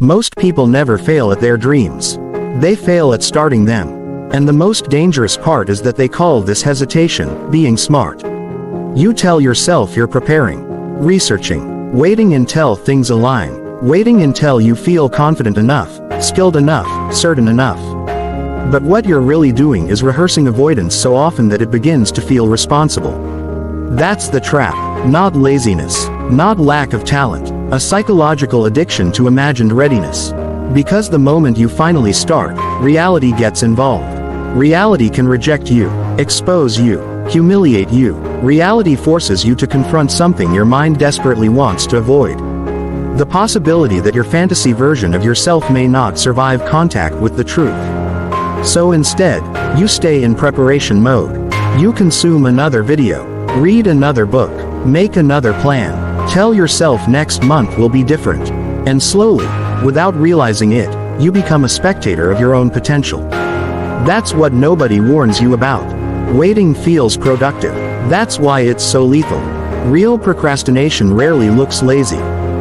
Most people never fail at their dreams. They fail at starting them. And the most dangerous part is that they call this hesitation being smart. You tell yourself you're preparing, researching, waiting until things align, waiting until you feel confident enough, skilled enough, certain enough. But what you're really doing is rehearsing avoidance so often that it begins to feel responsible. That's the trap, not laziness, not lack of talent, a psychological addiction to imagined readiness. Because the moment you finally start, reality gets involved. Reality can reject you, expose you, humiliate you. Reality forces you to confront something your mind desperately wants to avoid. The possibility that your fantasy version of yourself may not survive contact with the truth. So instead, you stay in preparation mode. You consume another video, read another book, make another plan, tell yourself next month will be different. And slowly, without realizing it, you become a spectator of your own potential. That's what nobody warns you about. Waiting feels productive. That's why it's so lethal. Real procrastination rarely looks lazy.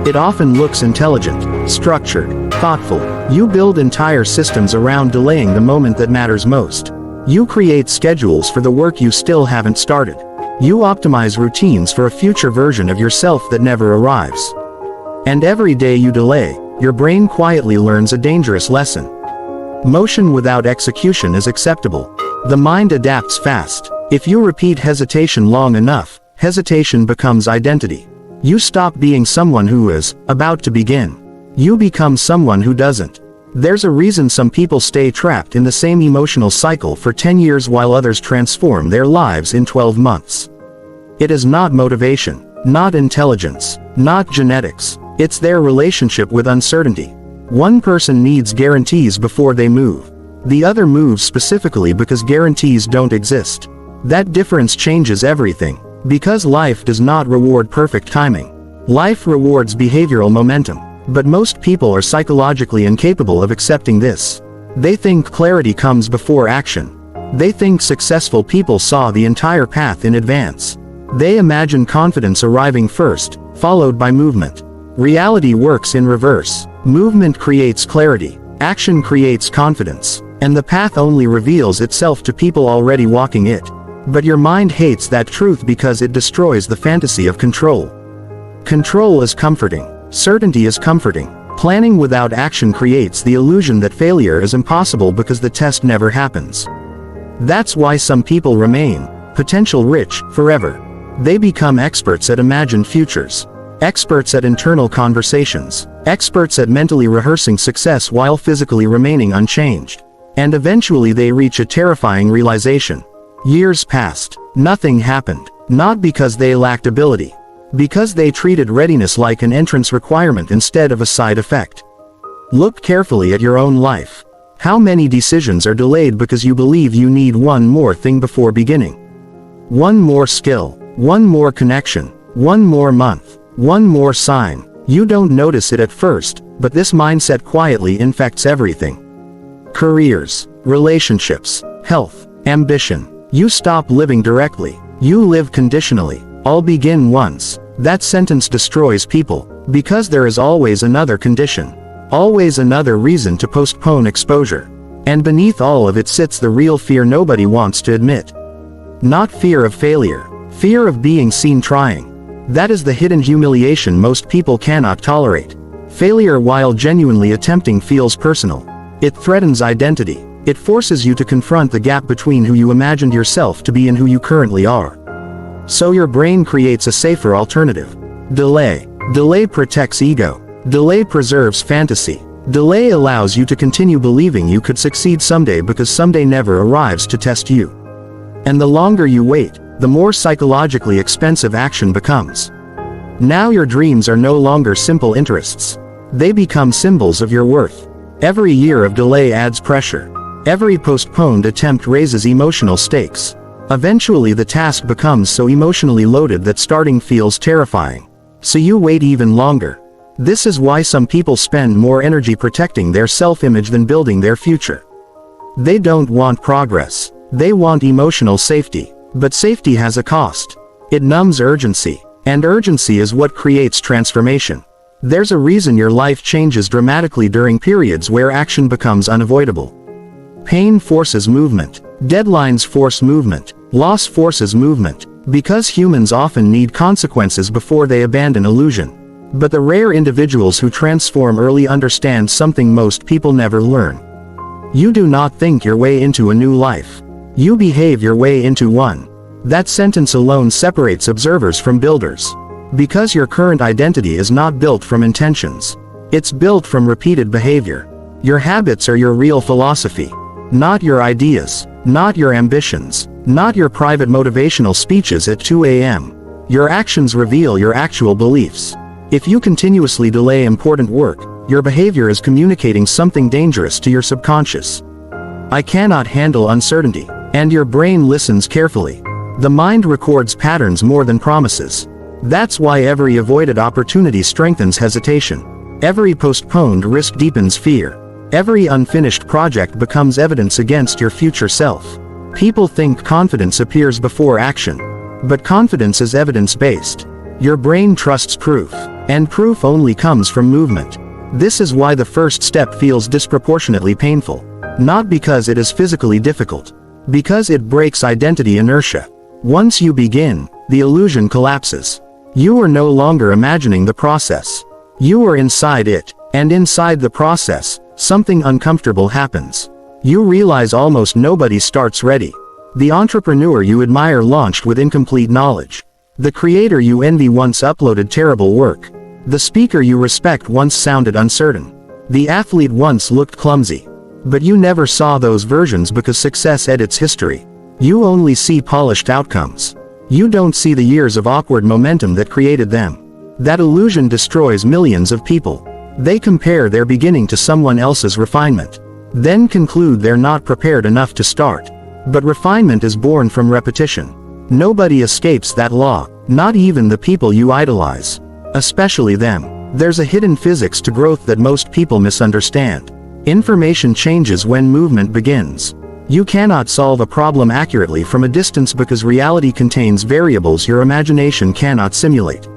It often looks intelligent, structured, thoughtful. You build entire systems around delaying the moment that matters most. You create schedules for the work you still haven't started. You optimize routines for a future version of yourself that never arrives. And every day you delay, your brain quietly learns a dangerous lesson. Motion without execution is acceptable. The mind adapts fast. If you repeat hesitation long enough, hesitation becomes identity. You stop being someone who is about to begin. You become someone who doesn't. There's a reason some people stay trapped in the same emotional cycle for 10 years while others transform their lives in 12 months. It is not motivation, not intelligence, not genetics. It's their relationship with uncertainty. One person needs guarantees before they move. The other moves specifically because guarantees don't exist. That difference changes everything. Because life does not reward perfect timing. Life rewards behavioral momentum. But most people are psychologically incapable of accepting this. They think clarity comes before action. They think successful people saw the entire path in advance. They imagine confidence arriving first, followed by movement. Reality works in reverse. Movement creates clarity, action creates confidence, and the path only reveals itself to people already walking it. But your mind hates that truth because it destroys the fantasy of control. Control is comforting. Certainty is comforting. Planning without action creates the illusion that failure is impossible because the test never happens. That's why some people remain potential rich forever. They become experts at imagined futures. Experts at internal conversations. Experts at mentally rehearsing success while physically remaining unchanged. And eventually they reach a terrifying realization. Years passed. Nothing happened. Not because they lacked ability. Because they treated readiness like an entrance requirement instead of a side effect. Look carefully at your own life. How many decisions are delayed because you believe you need one more thing before beginning? One more skill. One more connection. One more month. One more sign. You don't notice it at first, but this mindset quietly infects everything. Careers, relationships, health, ambition. You stop living directly. You live conditionally. All begin once. That sentence destroys people, because there is always another condition. Always another reason to postpone exposure. And beneath all of it sits the real fear nobody wants to admit. Not fear of failure. Fear of being seen trying. That is the hidden humiliation most people cannot tolerate. Failure while genuinely attempting feels personal. It threatens identity. It forces you to confront the gap between who you imagined yourself to be and who you currently are. So your brain creates a safer alternative. Delay. Delay protects ego. Delay preserves fantasy. Delay allows you to continue believing you could succeed someday because someday never arrives to test you. And the longer you wait, the more psychologically expensive action becomes. Now your dreams are no longer simple interests. They become symbols of your worth. Every year of delay adds pressure. Every postponed attempt raises emotional stakes. Eventually the task becomes so emotionally loaded that starting feels terrifying. So you wait even longer. This is why some people spend more energy protecting their self-image than building their future. They don't want progress. They want emotional safety. But safety has a cost. It numbs urgency. And urgency is what creates transformation. There's a reason your life changes dramatically during periods where action becomes unavoidable. Pain forces movement. Deadlines force movement. Loss forces movement. Because humans often need consequences before they abandon illusion. But the rare individuals who transform early understand something most people never learn. You do not think your way into a new life. You behave your way into one. That sentence alone separates observers from builders. Because your current identity is not built from intentions. It's built from repeated behavior. Your habits are your real philosophy. Not your ideas. Not your ambitions. Not your private motivational speeches at 2 a.m. Your actions reveal your actual beliefs. If you continuously delay important work, your behavior is communicating something dangerous to your subconscious. I cannot handle uncertainty. And your brain listens carefully. The mind records patterns more than promises. That's why every avoided opportunity strengthens hesitation. Every postponed risk deepens fear. Every unfinished project becomes evidence against your future self. People think confidence appears before action. But confidence is evidence-based. Your brain trusts proof. And proof only comes from movement. This is why the first step feels disproportionately painful. Not because it is physically difficult. Because it breaks identity inertia. Once you begin, the illusion collapses. You are no longer imagining the process. You are inside it. And inside the process, something uncomfortable happens. You realize almost nobody starts ready. The entrepreneur you admire launched with incomplete knowledge. The creator you envy once uploaded terrible work. The speaker you respect once sounded uncertain. The athlete once looked clumsy. But you never saw those versions because success edits history. You only see polished outcomes. You don't see the years of awkward momentum that created them. That illusion destroys millions of people. They compare their beginning to someone else's refinement. Then conclude they're not prepared enough to start. But refinement is born from repetition. Nobody escapes that law, not even the people you idolize. Especially them. There's a hidden physics to growth that most people misunderstand. Information changes when movement begins. You cannot solve a problem accurately from a distance because reality contains variables your imagination cannot simulate.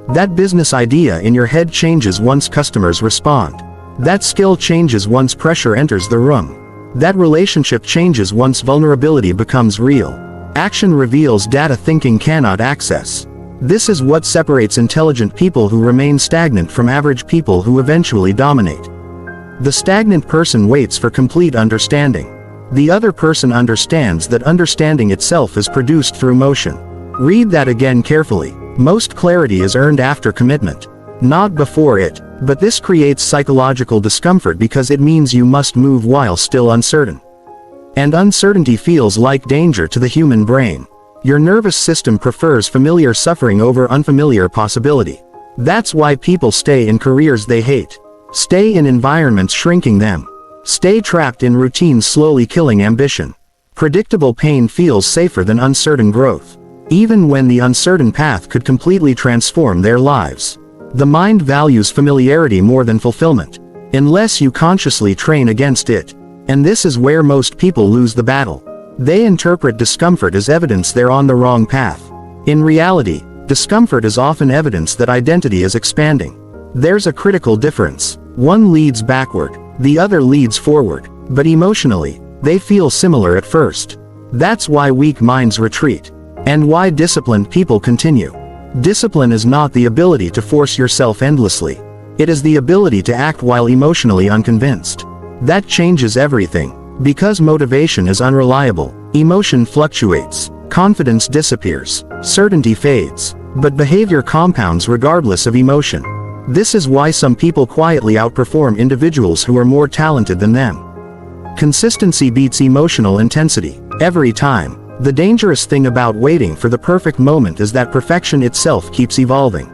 That business idea in your head changes once customers respond. That skill changes once pressure enters the room. That relationship changes once vulnerability becomes real. Action reveals data thinking cannot access. This is what separates intelligent people who remain stagnant from average people who eventually dominate. The stagnant person waits for complete understanding. The other person understands that understanding itself is produced through motion. Read that again carefully. Most clarity is earned after commitment. Not before it. But this creates psychological discomfort because it means you must move while still uncertain. And uncertainty feels like danger to the human brain. Your nervous system prefers familiar suffering over unfamiliar possibility. That's why people stay in careers they hate. Stay in environments shrinking them. Stay trapped in routines slowly killing ambition. Predictable pain feels safer than uncertain growth. Even when the uncertain path could completely transform their lives. The mind values familiarity more than fulfillment. Unless you consciously train against it. And this is where most people lose the battle. They interpret discomfort as evidence they're on the wrong path. In reality, discomfort is often evidence that identity is expanding. There's a critical difference. One leads backward, the other leads forward, but emotionally, they feel similar at first. That's why weak minds retreat. And why disciplined people continue. Discipline is not the ability to force yourself endlessly. It is the ability to act while emotionally unconvinced. That changes everything. Because motivation is unreliable, emotion fluctuates, confidence disappears, certainty fades, but behavior compounds regardless of emotion. This is why some people quietly outperform individuals who are more talented than them. Consistency beats emotional intensity, every time. The dangerous thing about waiting for the perfect moment is that perfection itself keeps evolving.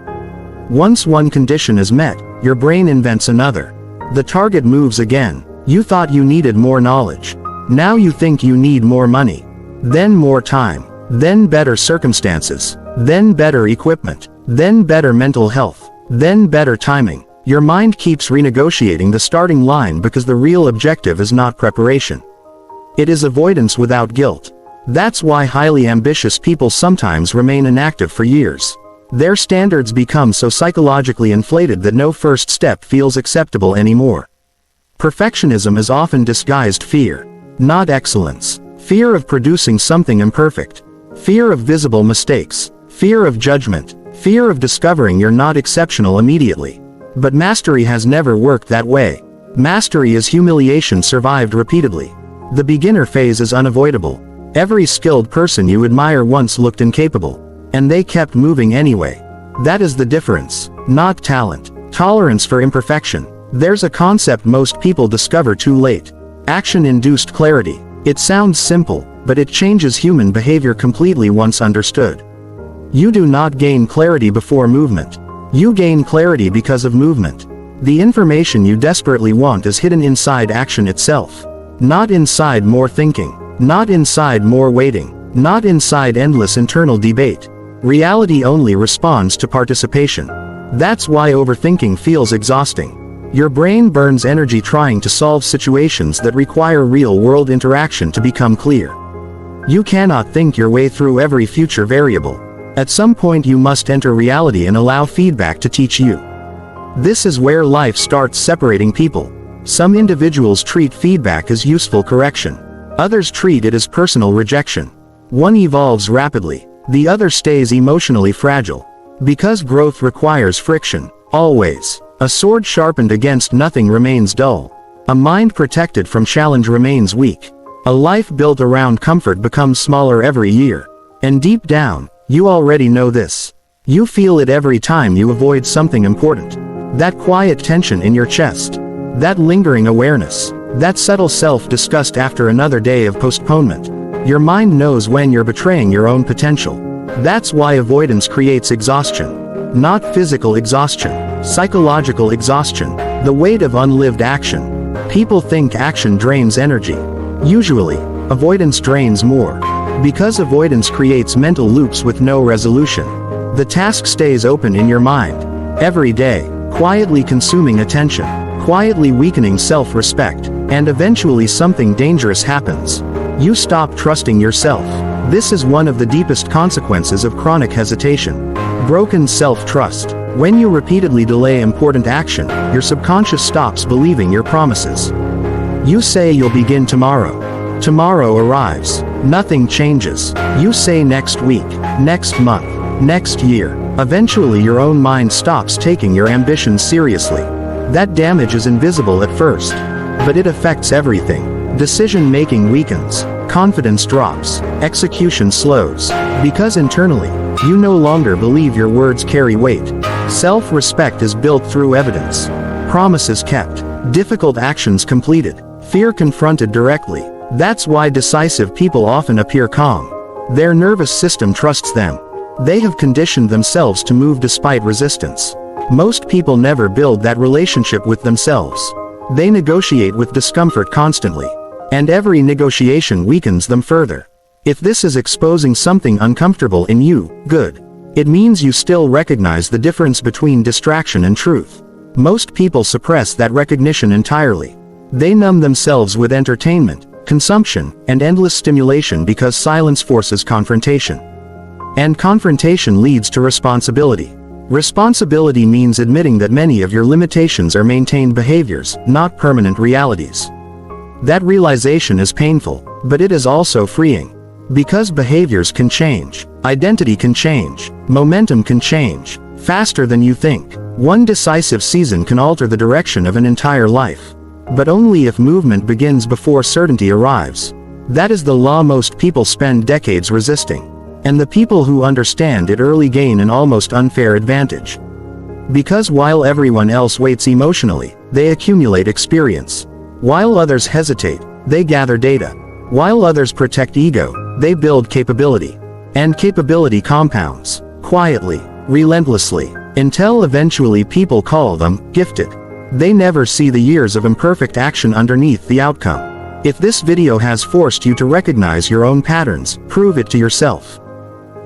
Once one condition is met, your brain invents another. The target moves again. You thought you needed more knowledge. Now you think you need more money. Then more time. Then better circumstances. Then better equipment. Then better mental health. Then better timing. Your mind keeps renegotiating the starting line because the real objective is not preparation. It is avoidance without guilt. That's why highly ambitious people sometimes remain inactive for years. Their standards become so psychologically inflated that no first step feels acceptable anymore. Perfectionism is often disguised fear, not excellence. Fear of producing something imperfect. Fear of visible mistakes. Fear of judgment. Fear of discovering you're not exceptional immediately. But mastery has never worked that way. Mastery is humiliation survived repeatedly. The beginner phase is unavoidable. Every skilled person you admire once looked incapable, and they kept moving anyway. That is the difference, not talent. Tolerance for imperfection. There's a concept most people discover too late. Action-induced clarity. It sounds simple, but it changes human behavior completely once understood. You do not gain clarity before movement. You gain clarity because of movement. The information you desperately want is hidden inside action itself. Not inside more thinking. Not inside more waiting. Not inside endless internal debate. Reality only responds to participation. That's why overthinking feels exhausting. Your brain burns energy trying to solve situations that require real-world interaction to become clear. You cannot think your way through every future variable. At some point you must enter reality and allow feedback to teach you. This is where life starts separating people. Some individuals treat feedback as useful correction. Others treat it as personal rejection. One evolves rapidly, the other stays emotionally fragile. Because growth requires friction, always. A sword sharpened against nothing remains dull. A mind protected from challenge remains weak. A life built around comfort becomes smaller every year. And deep down, you already know this. You feel it every time you avoid something important. That quiet tension in your chest. That lingering awareness. That subtle self-disgust after another day of postponement. Your mind knows when you're betraying your own potential. That's why avoidance creates exhaustion. Not physical exhaustion, psychological exhaustion, the weight of unlived action. People think action drains energy. Usually, avoidance drains more. Because avoidance creates mental loops with no resolution. The task stays open in your mind, every day, quietly consuming attention, quietly weakening self-respect, and eventually something dangerous happens. You stop trusting yourself. This is one of the deepest consequences of chronic hesitation. Broken self-trust. When you repeatedly delay important action, your subconscious stops believing your promises. You say you'll begin tomorrow. Tomorrow arrives. Nothing changes. You say next week, next month, next year. Eventually your own mind stops taking your ambitions seriously. That damage is invisible at first, but it affects everything. Decision-making weakens. Confidence drops. Execution slows. Because internally, you no longer believe your words carry weight. Self-respect is built through evidence. Promises kept. Difficult actions completed. Fear confronted directly. That's why decisive people often appear calm. Their nervous system trusts them. They have conditioned themselves to move despite resistance. Most people never build that relationship with themselves. They negotiate with discomfort constantly. And every negotiation weakens them further. If this is exposing something uncomfortable in you, good. It means you still recognize the difference between distraction and truth. Most people suppress that recognition entirely. They numb themselves with entertainment, consumption, and endless stimulation because silence forces confrontation. And confrontation leads to responsibility. Responsibility means admitting that many of your limitations are maintained behaviors, not permanent realities. That realization is painful, but it is also freeing. Because behaviors can change, identity can change, momentum can change, faster than you think. One decisive season can alter the direction of an entire life. But only if movement begins before certainty arrives. That is the law most people spend decades resisting. And the people who understand it early gain an almost unfair advantage. Because while everyone else waits emotionally, they accumulate experience. While others hesitate, they gather data. While others protect ego, they build capability. And capability compounds, quietly, relentlessly, until eventually people call them gifted. They never see the years of imperfect action underneath the outcome. If this video has forced you to recognize your own patterns, prove it to yourself.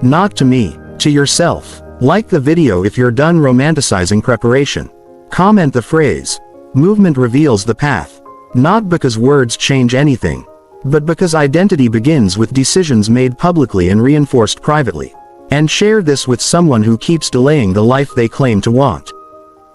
Not to me, to yourself. Like the video if you're done romanticizing preparation. Comment the phrase, "Movement reveals the path." Not because words change anything, but because identity begins with decisions made publicly and reinforced privately. And share this with someone who keeps delaying the life they claim to want.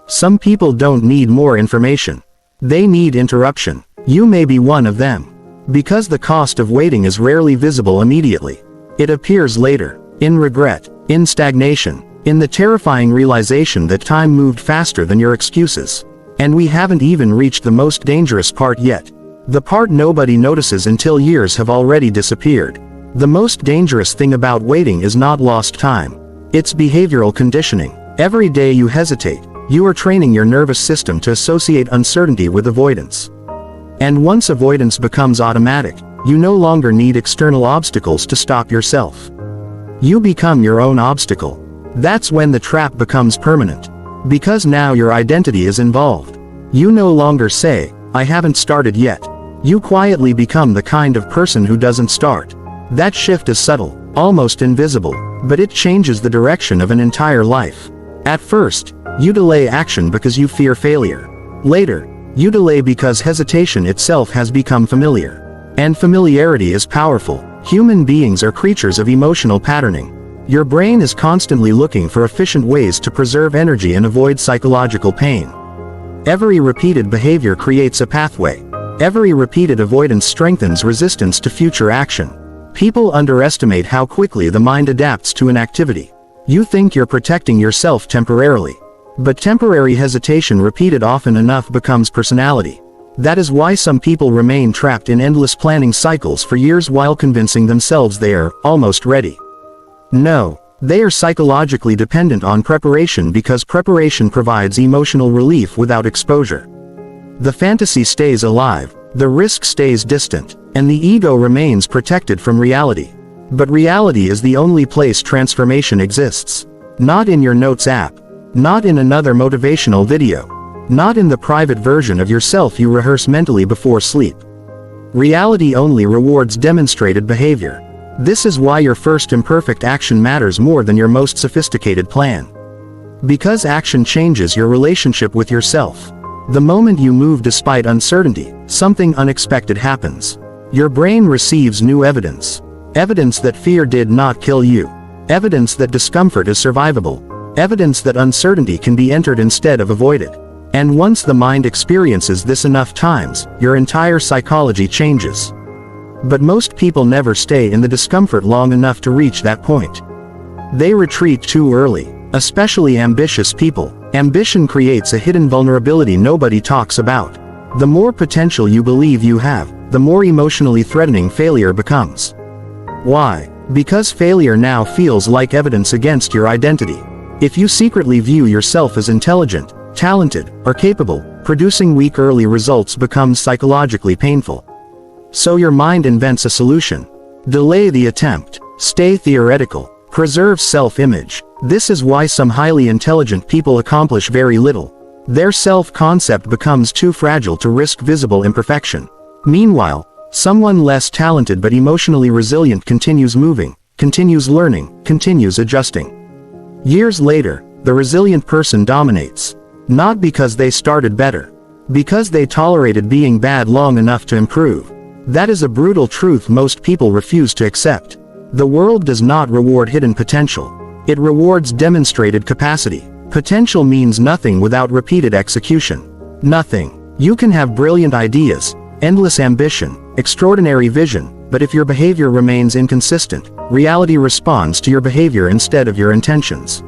Some people don't need more information. They need interruption. You may be one of them. Because the cost of waiting is rarely visible immediately. It appears later, in regret, in stagnation, in the terrifying realization that time moved faster than your excuses. And we haven't even reached the most dangerous part yet. The part nobody notices until years have already disappeared. The most dangerous thing about waiting is not lost time. It's behavioral conditioning. Every day you hesitate, you are training your nervous system to associate uncertainty with avoidance. And once avoidance becomes automatic, you no longer need external obstacles to stop yourself. You become your own obstacle. That's when the trap becomes permanent. Because now your identity is involved. You no longer say, "I haven't started yet." You quietly become the kind of person who doesn't start. That shift is subtle, almost invisible, but it changes the direction of an entire life. At first, you delay action because you fear failure. Later, you delay because hesitation itself has become familiar. And familiarity is powerful. Human beings are creatures of emotional patterning. Your brain is constantly looking for efficient ways to preserve energy and avoid psychological pain. Every repeated behavior creates a pathway. Every repeated avoidance strengthens resistance to future action. People underestimate how quickly the mind adapts to an activity. You think you're protecting yourself temporarily. But temporary hesitation repeated often enough becomes personality. That is why some people remain trapped in endless planning cycles for years while convincing themselves they are almost ready. No, they are psychologically dependent on preparation because preparation provides emotional relief without exposure. The fantasy stays alive, the risk stays distant, and the ego remains protected from reality. But reality is the only place transformation exists. Not in your notes app. Not in another motivational video. Not in the private version of yourself you rehearse mentally before sleep. Reality only rewards demonstrated behavior. This is why your first imperfect action matters more than your most sophisticated plan. Because action changes your relationship with yourself. The moment you move despite uncertainty, something unexpected happens. Your brain receives new evidence. Evidence that fear did not kill you. Evidence that discomfort is survivable. Evidence that uncertainty can be entered instead of avoided. And once the mind experiences this enough times, your entire psychology changes. But most people never stay in the discomfort long enough to reach that point. They retreat too early, especially ambitious people. Ambition creates a hidden vulnerability nobody talks about. The more potential you believe you have, the more emotionally threatening failure becomes. Why? Because failure now feels like evidence against your identity. If you secretly view yourself as intelligent, talented, or capable, producing weak early results becomes psychologically painful. So your mind invents a solution. Delay the attempt. Stay theoretical. Preserve self-image. This is why some highly intelligent people accomplish very little. Their self-concept becomes too fragile to risk visible imperfection. Meanwhile, someone less talented but emotionally resilient continues moving, continues learning, continues adjusting. Years later, the resilient person dominates. Not because they started better. Because they tolerated being bad long enough to improve. That is a brutal truth most people refuse to accept. The world does not reward hidden potential. It rewards demonstrated capacity. Potential means nothing without repeated execution. Nothing. You can have brilliant ideas, endless ambition, extraordinary vision, but if your behavior remains inconsistent, reality responds to your behavior instead of your intentions.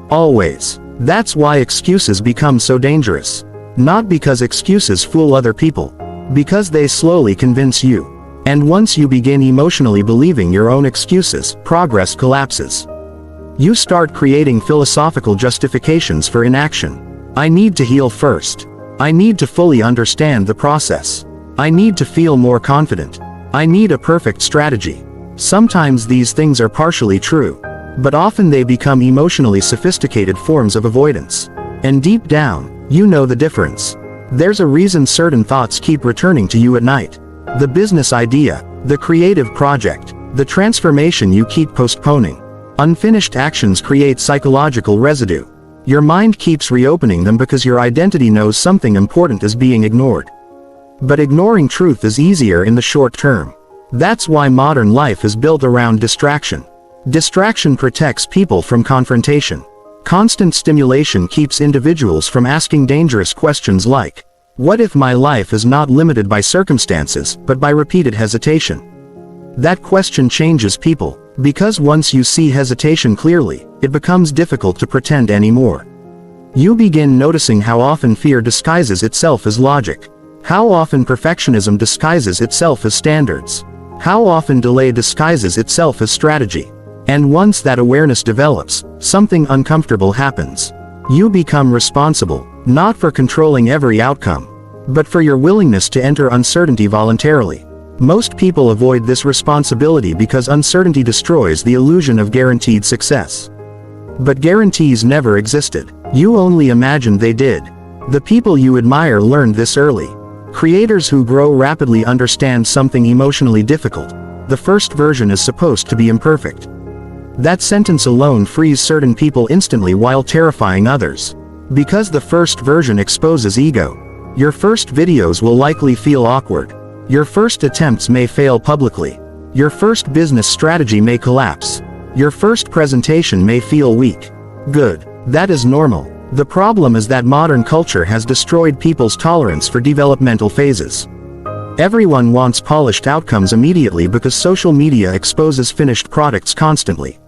Always. That's why excuses become so dangerous. Not because excuses fool other people. Because they slowly convince you. And once you begin emotionally believing your own excuses, progress collapses. You start creating philosophical justifications for inaction. I need to heal first. I need to fully understand the process. I need to feel more confident. I need a perfect strategy. Sometimes these things are partially true, but often they become emotionally sophisticated forms of avoidance. And deep down, you know the difference. There's a reason certain thoughts keep returning to you at night. The business idea, the creative project, the transformation you keep postponing. Unfinished actions create psychological residue. Your mind keeps reopening them because your identity knows something important is being ignored. But ignoring truth is easier in the short term. That's why modern life is built around distraction. Distraction protects people from confrontation. Constant stimulation keeps individuals from asking dangerous questions like, what if my life is not limited by circumstances, but by repeated hesitation? That question changes people, because once you see hesitation clearly, it becomes difficult to pretend anymore. You begin noticing how often fear disguises itself as logic, how often perfectionism disguises itself as standards, how often delay disguises itself as strategy. And once that awareness develops, something uncomfortable happens. You become responsible, not for controlling every outcome, but for your willingness to enter uncertainty voluntarily. Most people avoid this responsibility because uncertainty destroys the illusion of guaranteed success. But guarantees never existed. You only imagined they did. The people you admire learned this early. Creators who grow rapidly understand something emotionally difficult. The first version is supposed to be imperfect. That sentence alone frees certain people instantly while terrifying others. Because the first version exposes ego. Your first videos will likely feel awkward. Your first attempts may fail publicly. Your first business strategy may collapse. Your first presentation may feel weak. Good. That is normal. The problem is that modern culture has destroyed people's tolerance for developmental phases. Everyone wants polished outcomes immediately because social media exposes finished products constantly.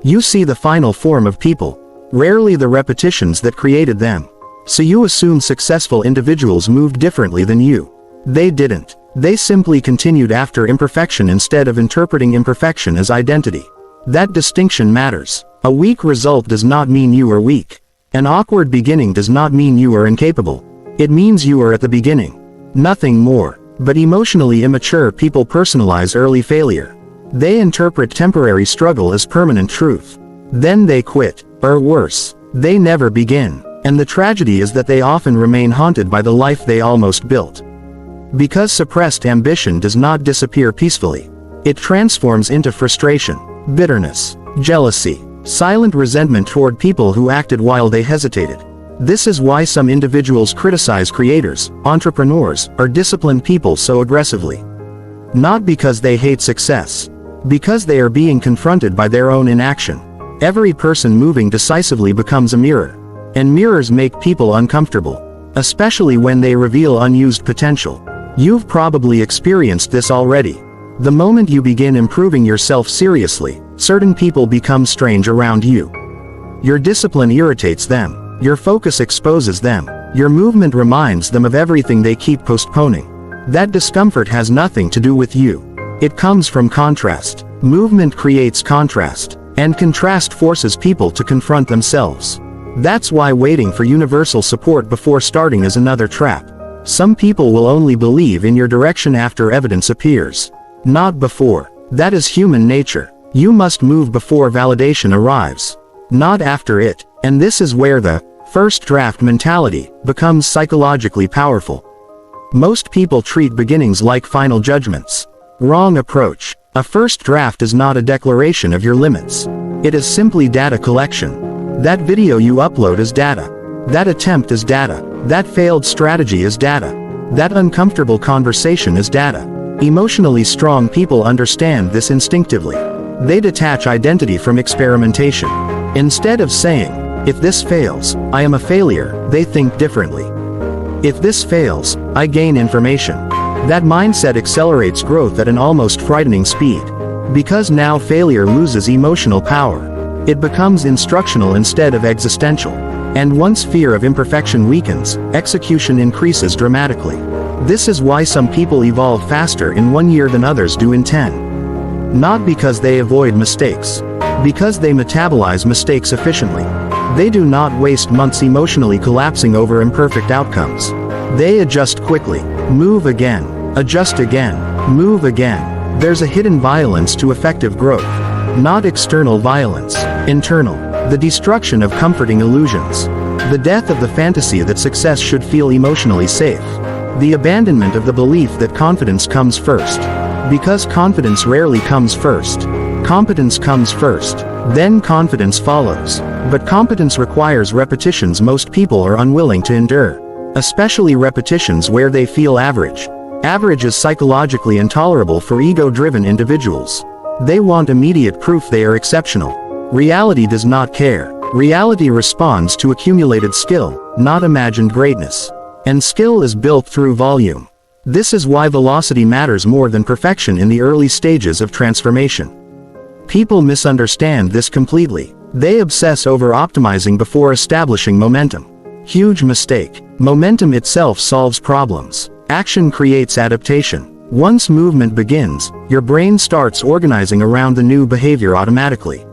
You see the final form of people, rarely the repetitions that created them. So you assume successful individuals moved differently than you. They didn't. They simply continued after imperfection instead of interpreting imperfection as identity. That distinction matters. A weak result does not mean you are weak. An awkward beginning does not mean you are incapable. It means you are at the beginning. Nothing more. But emotionally immature people personalize early failure. They interpret temporary struggle as permanent truth. Then they quit, or worse, they never begin. And the tragedy is that they often remain haunted by the life they almost built. Because suppressed ambition does not disappear peacefully. It transforms into frustration, bitterness, jealousy, silent resentment toward people who acted while they hesitated. This is why some individuals criticize creators, entrepreneurs, or disciplined people so aggressively. Not because they hate success. Because they are being confronted by their own inaction. Every person moving decisively becomes a mirror. And mirrors make people uncomfortable. Especially when they reveal unused potential. You've probably experienced this already. The moment you begin improving yourself seriously, certain people become strange around you. Your discipline irritates them. Your focus exposes them. Your movement reminds them of everything they keep postponing. That discomfort has nothing to do with you. It comes from contrast. Movement creates contrast. And contrast forces people to confront themselves. That's why waiting for universal support before starting is another trap. Some people will only believe in your direction after evidence appears. Not before. That is human nature. You must move before validation arrives. Not after it. And this is where the first draft mentality becomes psychologically powerful. Most people treat beginnings like final judgments. Wrong approach. A first draft is not a declaration of your limits. It is simply data collection. That video you upload is data. That attempt is data. That failed strategy is data. That uncomfortable conversation is data. Emotionally strong people understand this instinctively. They detach identity from experimentation. Instead of saying, if this fails, I am a failure, they think differently. If this fails, I gain information. That mindset accelerates growth at an almost frightening speed. Because now failure loses emotional power. It becomes instructional instead of existential. And once fear of imperfection weakens, execution increases dramatically. This is why some people evolve faster in 1 year than others do in 10. Not because they avoid mistakes. Because they metabolize mistakes efficiently. They do not waste months emotionally collapsing over imperfect outcomes. They adjust quickly, move again, adjust again, move again. There's a hidden violence to effective growth. Not external violence, internal. The destruction of comforting illusions. The death of the fantasy that success should feel emotionally safe. The abandonment of the belief that confidence comes first. Because confidence rarely comes first. Competence comes first. Then confidence follows. But competence requires repetitions most people are unwilling to endure. Especially repetitions where they feel average. Average is psychologically intolerable for ego-driven individuals. They want immediate proof they are exceptional. Reality does not care. Reality responds to accumulated skill, not imagined greatness. And skill is built through volume. This is why velocity matters more than perfection in the early stages of transformation. People misunderstand this completely. They obsess over optimizing before establishing momentum. Huge mistake. Momentum itself solves problems. Action creates adaptation. Once movement begins, your brain starts organizing around the new behavior automatically.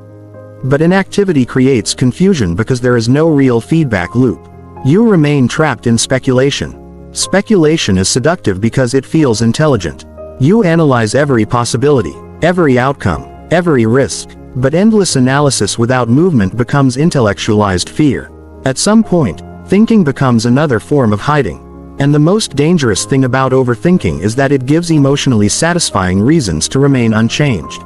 But inactivity creates confusion because there is no real feedback loop. You remain trapped in speculation. Speculation is seductive because it feels intelligent. You analyze every possibility, every outcome, every risk, but endless analysis without movement becomes intellectualized fear. At some point, thinking becomes another form of hiding. And the most dangerous thing about overthinking is that it gives emotionally satisfying reasons to remain unchanged.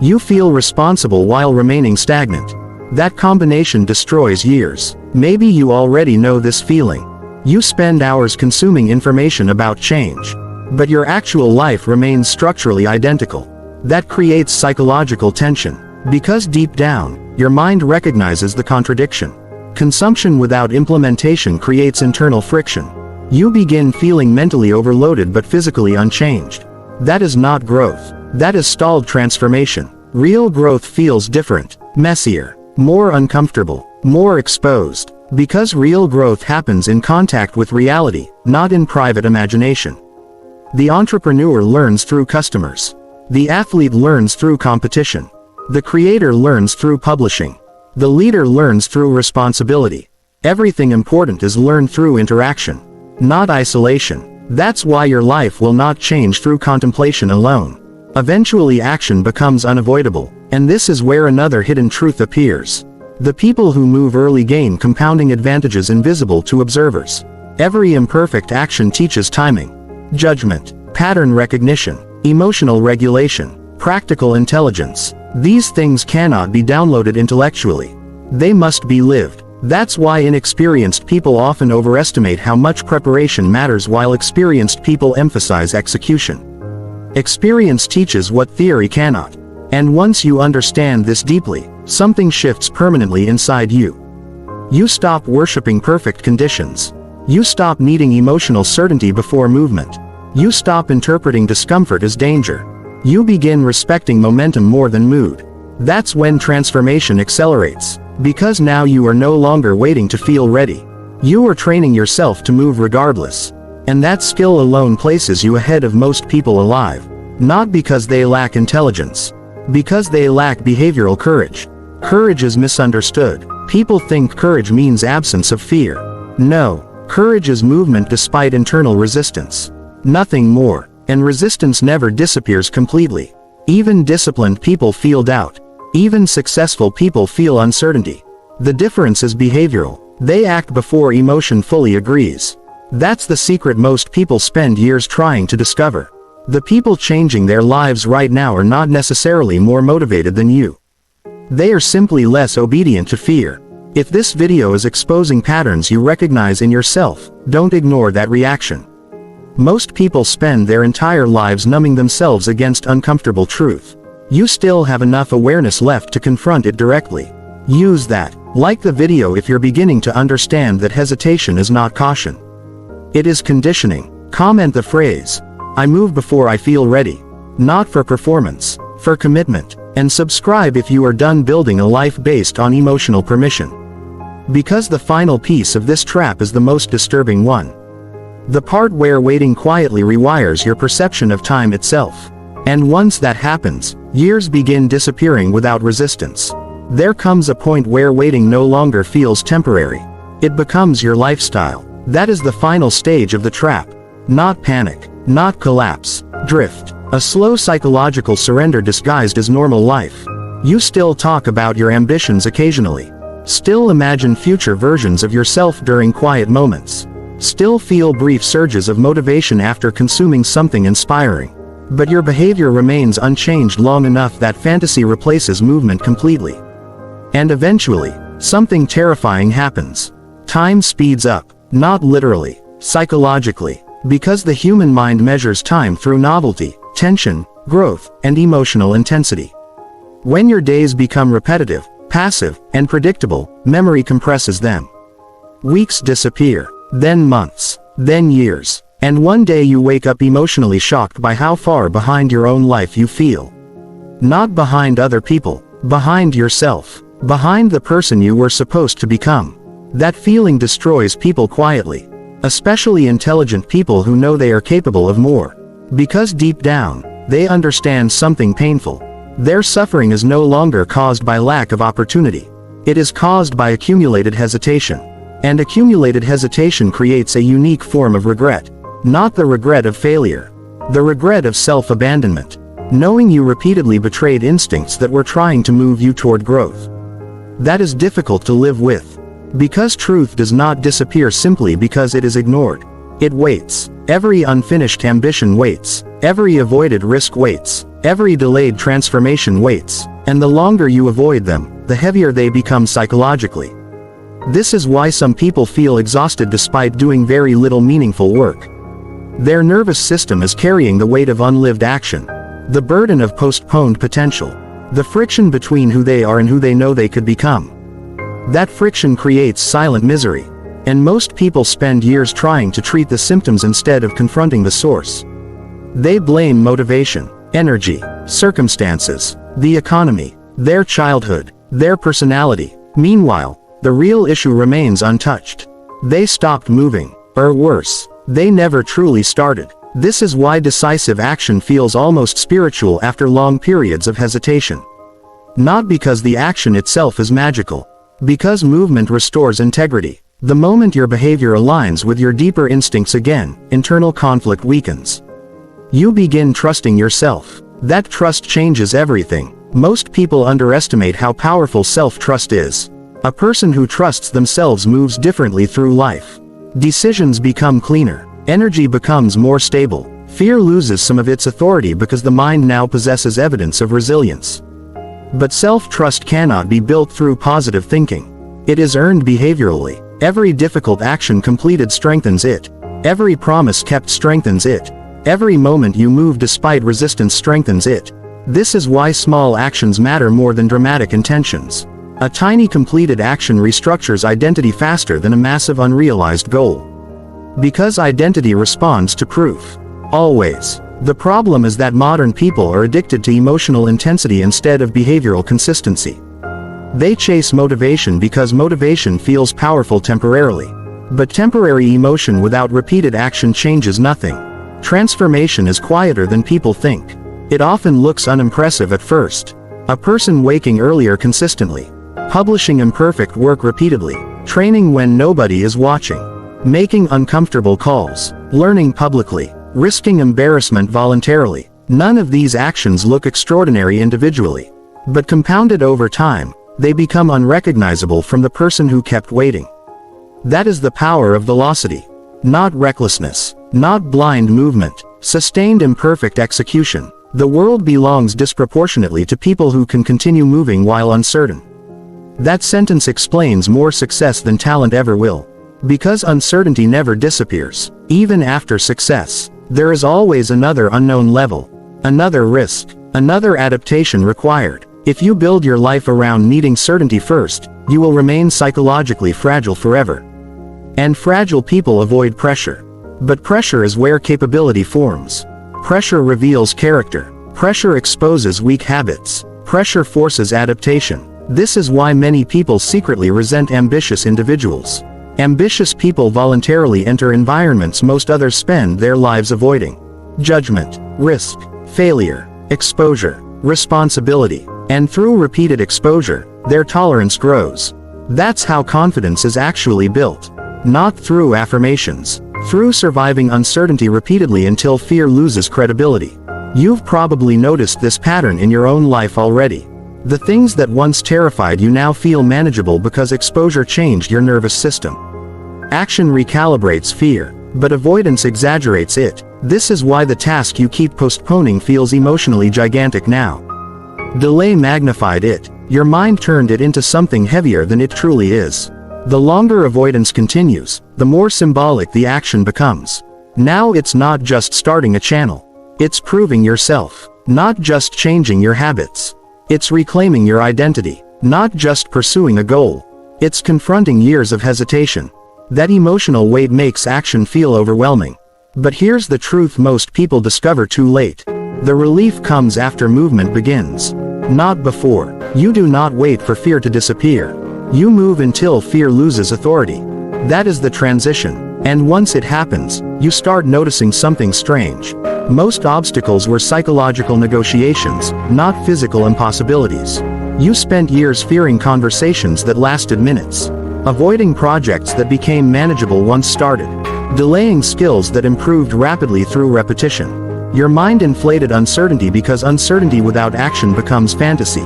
You feel responsible while remaining stagnant. That combination destroys years. Maybe you already know this feeling. You spend hours consuming information about change, but your actual life remains structurally identical. That creates psychological tension, because deep down, your mind recognizes the contradiction. Consumption without implementation creates internal friction. You begin feeling mentally overloaded but physically unchanged. That is not growth. That is stalled transformation. Real growth feels different, messier, more uncomfortable, more exposed, because real growth happens in contact with reality, not in private imagination. The entrepreneur learns through customers. The athlete learns through competition. The creator learns through publishing. The leader learns through responsibility. Everything important is learned through interaction, not isolation. That's why your life will not change through contemplation alone. Eventually action becomes unavoidable, and this is where another hidden truth appears. The people who move early gain compounding advantages invisible to observers. Every imperfect action teaches timing, judgment, pattern recognition, emotional regulation, practical intelligence. These things cannot be downloaded intellectually. They must be lived. That's why inexperienced people often overestimate how much preparation matters while experienced people emphasize execution. Experience teaches what theory cannot. And once you understand this deeply, something shifts permanently inside you. You stop worshiping perfect conditions. You stop needing emotional certainty before movement. You stop interpreting discomfort as danger. You begin respecting momentum more than mood. That's when transformation accelerates, because now you are no longer waiting to feel ready. You are training yourself to move regardless. And that skill alone places you ahead of most people alive. Not because they lack intelligence, because they lack behavioral courage. Courage is misunderstood. People think courage means absence of fear. No, courage is movement despite internal resistance. Nothing more. And resistance never disappears completely. Even disciplined people feel doubt. Even successful people feel uncertainty. The difference is behavioral. They act before emotion fully agrees. That's the secret most people spend years trying to discover. The people changing their lives right now are not necessarily more motivated than you. They are simply less obedient to fear. If this video is exposing patterns you recognize in yourself, don't ignore that reaction. Most people spend their entire lives numbing themselves against uncomfortable truth. You still have enough awareness left to confront it directly. Use that. Like the video if you're beginning to understand that hesitation is not caution. It is conditioning. Comment the phrase, "I move before I feel ready." Not for performance, for commitment. And subscribe if you are done building a life based on emotional permission. Because the final piece of this trap is the most disturbing one. The part where waiting quietly rewires your perception of time itself. And once that happens, years begin disappearing without resistance. There comes a point where waiting no longer feels temporary. It becomes your lifestyle. That is the final stage of the trap. Not panic, not collapse, drift. A slow psychological surrender disguised as normal life. You still talk about your ambitions occasionally. Still imagine future versions of yourself during quiet moments. Still feel brief surges of motivation after consuming something inspiring. But your behavior remains unchanged long enough that fantasy replaces movement completely. And eventually, something terrifying happens. Time speeds up, not literally, psychologically, because the human mind measures time through novelty, tension, growth, and emotional intensity. When your days become repetitive, passive, and predictable, memory compresses them. Weeks disappear, then months, then years, and one day you wake up emotionally shocked by how far behind your own life you feel. Not behind other people, behind yourself, behind the person you were supposed to become. That feeling destroys people quietly, especially intelligent people who know they are capable of more. Because deep down, they understand something painful. Their suffering is no longer caused by lack of opportunity. It is caused by accumulated hesitation. And accumulated hesitation creates a unique form of regret. Not the regret of failure. The regret of self-abandonment. Knowing you repeatedly betrayed instincts that were trying to move you toward growth. That is difficult to live with. Because truth does not disappear simply because it is ignored. It waits. Every unfinished ambition waits. Every avoided risk waits. Every delayed transformation waits. And the longer you avoid them, the heavier they become psychologically. This is why some people feel exhausted despite doing very little meaningful work. Their nervous system is carrying the weight of unlived action. The burden of postponed potential. The friction between who they are and who they know they could become. That friction creates silent misery. And most people spend years trying to treat the symptoms instead of confronting the source. They blame motivation, energy, circumstances, the economy, their childhood, their personality. Meanwhile, the real issue remains untouched. They stopped moving, or worse, they never truly started. This is why decisive action feels almost spiritual after long periods of hesitation. Not because the action itself is magical. Because movement restores integrity. The moment your behavior aligns with your deeper instincts again, internal conflict weakens. You begin trusting yourself. That trust changes everything. Most people underestimate how powerful self-trust is. A person who trusts themselves moves differently through life. Decisions become cleaner. Energy becomes more stable. Fear loses some of its authority because the mind now possesses evidence of resilience. But self-trust cannot be built through positive thinking. It is earned behaviorally. Every difficult action completed strengthens it. Every promise kept strengthens it. Every moment you move despite resistance strengthens it. This is why small actions matter more than dramatic intentions. A tiny completed action restructures identity faster than a massive unrealized goal. Because identity responds to proof. Always. The problem is that modern people are addicted to emotional intensity instead of behavioral consistency. They chase motivation because motivation feels powerful temporarily. But temporary emotion without repeated action changes nothing. Transformation is quieter than people think. It often looks unimpressive at first. A person waking earlier consistently, publishing imperfect work repeatedly, training when nobody is watching, making uncomfortable calls, learning publicly, risking embarrassment voluntarily. None of these actions look extraordinary individually. But compounded over time, they become unrecognizable from the person who kept waiting. That is the power of velocity. Not recklessness. Not blind movement. Sustained imperfect execution. The world belongs disproportionately to people who can continue moving while uncertain. That sentence explains more success than talent ever will. Because uncertainty never disappears. Even after success, there is always another unknown level. Another risk. Another adaptation required. If you build your life around needing certainty first, you will remain psychologically fragile forever. And fragile people avoid pressure. But pressure is where capability forms. Pressure reveals character. Pressure exposes weak habits. Pressure forces adaptation. This is why many people secretly resent ambitious individuals. Ambitious people voluntarily enter environments most others spend their lives avoiding. Judgment, risk, failure, exposure, responsibility. And through repeated exposure, their tolerance grows. That's how confidence is actually built. Not through affirmations. Through surviving uncertainty repeatedly until fear loses credibility. You've probably noticed this pattern in your own life already. The things that once terrified you now feel manageable because exposure changed your nervous system. Action recalibrates fear, but avoidance exaggerates it. This is why the task you keep postponing feels emotionally gigantic now. Delay magnified it. Your mind turned it into something heavier than it truly is. The longer avoidance continues, the more symbolic the action becomes. Now it's not just starting a channel. It's proving yourself. Not just changing your habits. It's reclaiming your identity. Not just pursuing a goal. It's confronting years of hesitation. That emotional weight makes action feel overwhelming. But here's the truth most people discover too late. The relief comes after movement begins. Not before. You do not wait for fear to disappear. You move until fear loses authority. That is the transition. And once it happens, you start noticing something strange. Most obstacles were psychological negotiations, not physical impossibilities. You spent years fearing conversations that lasted minutes. Avoiding projects that became manageable once started. Delaying skills that improved rapidly through repetition. Your mind inflated uncertainty because uncertainty without action becomes fantasy.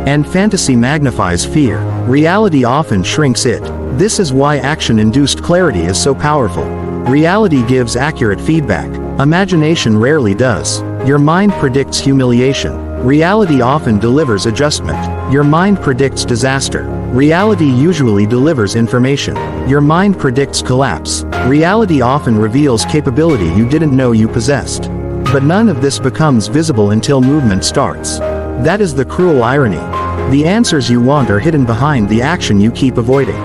And fantasy magnifies fear. Reality often shrinks it. This is why action-induced clarity is so powerful. Reality gives accurate feedback. Imagination rarely does. Your mind predicts humiliation. Reality often delivers adjustment. Your mind predicts disaster. Reality usually delivers information. Your mind predicts collapse. Reality often reveals capability you didn't know you possessed. But none of this becomes visible until movement starts. That is the cruel irony. The answers you want are hidden behind the action you keep avoiding.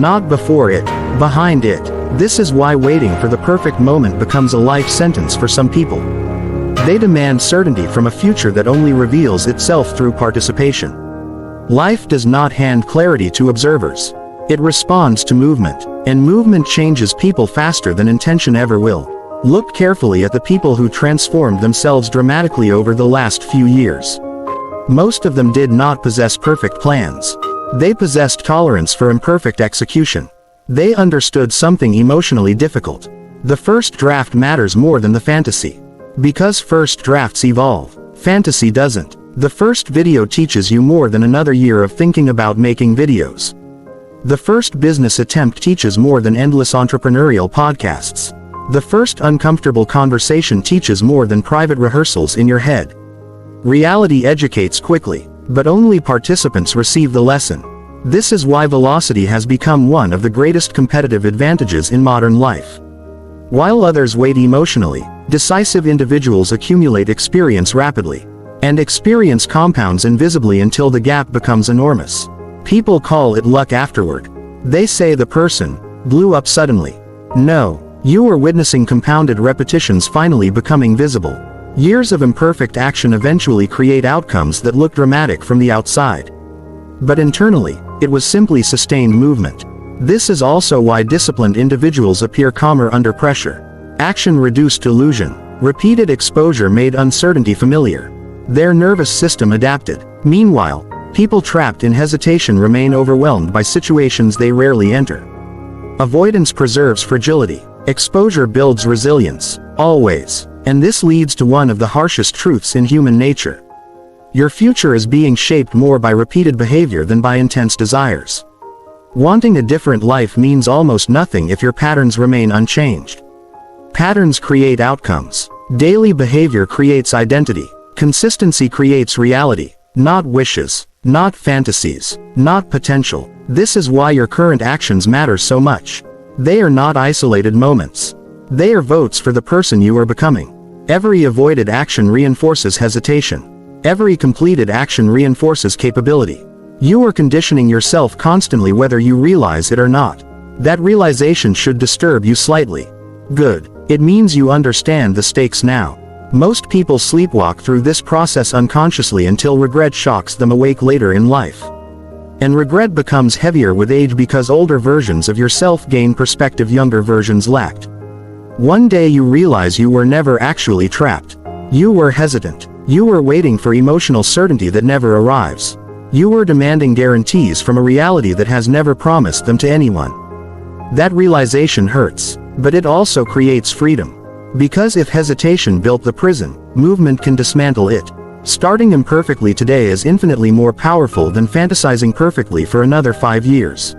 Not before it, behind it. This is why waiting for the perfect moment becomes a life sentence for some people. They demand certainty from a future that only reveals itself through participation. Life does not hand clarity to observers. It responds to movement, and movement changes people faster than intention ever will. Look carefully at the people who transformed themselves dramatically over the last few years. Most of them did not possess perfect plans. They possessed tolerance for imperfect execution. They understood something emotionally difficult. The first draft matters more than the fantasy. Because first drafts evolve, fantasy doesn't. The first video teaches you more than another year of thinking about making videos. The first business attempt teaches more than endless entrepreneurial podcasts. The first uncomfortable conversation teaches more than private rehearsals in your head. Reality educates quickly, but only participants receive the lesson. This is why velocity has become one of the greatest competitive advantages in modern life. While others wait emotionally, decisive individuals accumulate experience rapidly. And experience compounds invisibly until the gap becomes enormous. People call it luck afterward. They say the person blew up suddenly. No, you were witnessing compounded repetitions finally becoming visible. Years of imperfect action eventually create outcomes that look dramatic from the outside. But internally, it was simply sustained movement. This is also why disciplined individuals appear calmer under pressure. Action reduced illusion. Repeated exposure made uncertainty familiar. Their nervous system adapted. Meanwhile, people trapped in hesitation remain overwhelmed by situations they rarely enter. Avoidance preserves fragility. Exposure builds resilience. Always. And this leads to one of the harshest truths in human nature. Your future is being shaped more by repeated behavior than by intense desires. Wanting a different life means almost nothing if your patterns remain unchanged. Patterns create outcomes. Daily behavior creates identity. Consistency creates reality, not wishes, not fantasies, not potential. This is why your current actions matter so much. They are not isolated moments. They are votes for the person you are becoming. Every avoided action reinforces hesitation. Every completed action reinforces capability. You are conditioning yourself constantly whether you realize it or not. That realization should disturb you slightly. Good. It means you understand the stakes now. Most people sleepwalk through this process unconsciously until regret shocks them awake later in life. And regret becomes heavier with age because older versions of yourself gain perspective younger versions lacked. One day you realize you were never actually trapped. You were hesitant. You were waiting for emotional certainty that never arrives. You were demanding guarantees from a reality that has never promised them to anyone. That realization hurts, but it also creates freedom. Because if hesitation built the prison, movement can dismantle it. Starting imperfectly today is infinitely more powerful than fantasizing perfectly for another 5 years.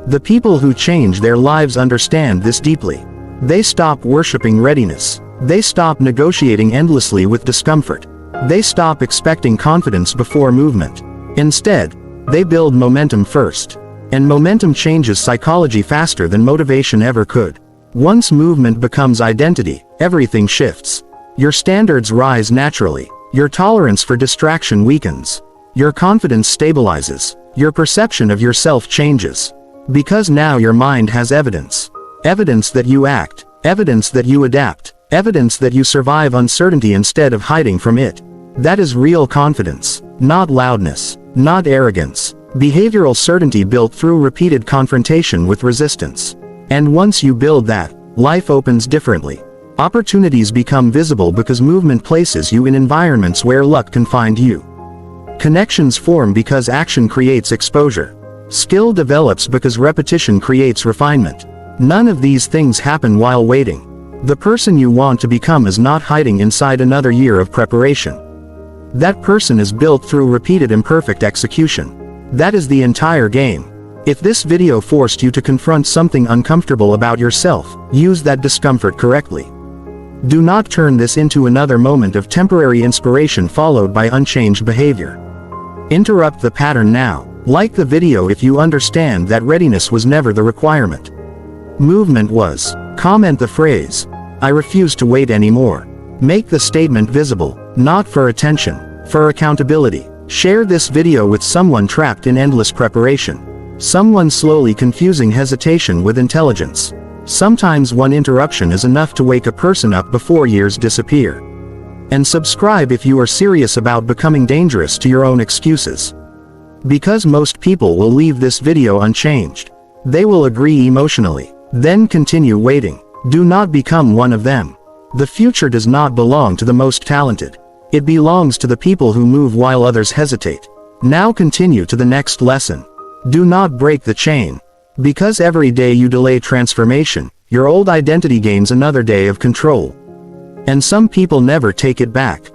The people who change their lives understand this deeply. They stop worshiping readiness. They stop negotiating endlessly with discomfort. They stop expecting confidence before movement. Instead, they build momentum first. And momentum changes psychology faster than motivation ever could. Once movement becomes identity, everything shifts. Your standards rise naturally. Your tolerance for distraction weakens. Your confidence stabilizes. Your perception of yourself changes. Because now your mind has evidence. Evidence that you act. Evidence that you adapt. Evidence that you survive uncertainty instead of hiding from it. That is real confidence. Not loudness. Not arrogance. Behavioral certainty built through repeated confrontation with resistance. And once you build that, life opens differently. Opportunities become visible because movement places you in environments where luck can find you. Connections form because action creates exposure. Skill develops because repetition creates refinement. None of these things happen while waiting. The person you want to become is not hiding inside another year of preparation. That person is built through repeated imperfect execution. That is the entire game. If this video forced you to confront something uncomfortable about yourself, use that discomfort correctly. Do not turn this into another moment of temporary inspiration followed by unchanged behavior. Interrupt the pattern now. Like the video if you understand that readiness was never the requirement. Movement was. Comment the phrase, "I refuse to wait anymore." Make the statement visible, not for attention, for accountability. Share this video with someone trapped in endless preparation. Someone slowly confusing hesitation with intelligence. Sometimes one interruption is enough to wake a person up before years disappear. And subscribe if you are serious about becoming dangerous to your own excuses. Because most people will leave this video unchanged. They will agree emotionally, then continue waiting. Do not become one of them. The future does not belong to the most talented. It belongs to the people who move while others hesitate. Now continue to the next lesson. Do not break the chain. Because every day you delay transformation, your old identity gains another day of control. And some people never take it back.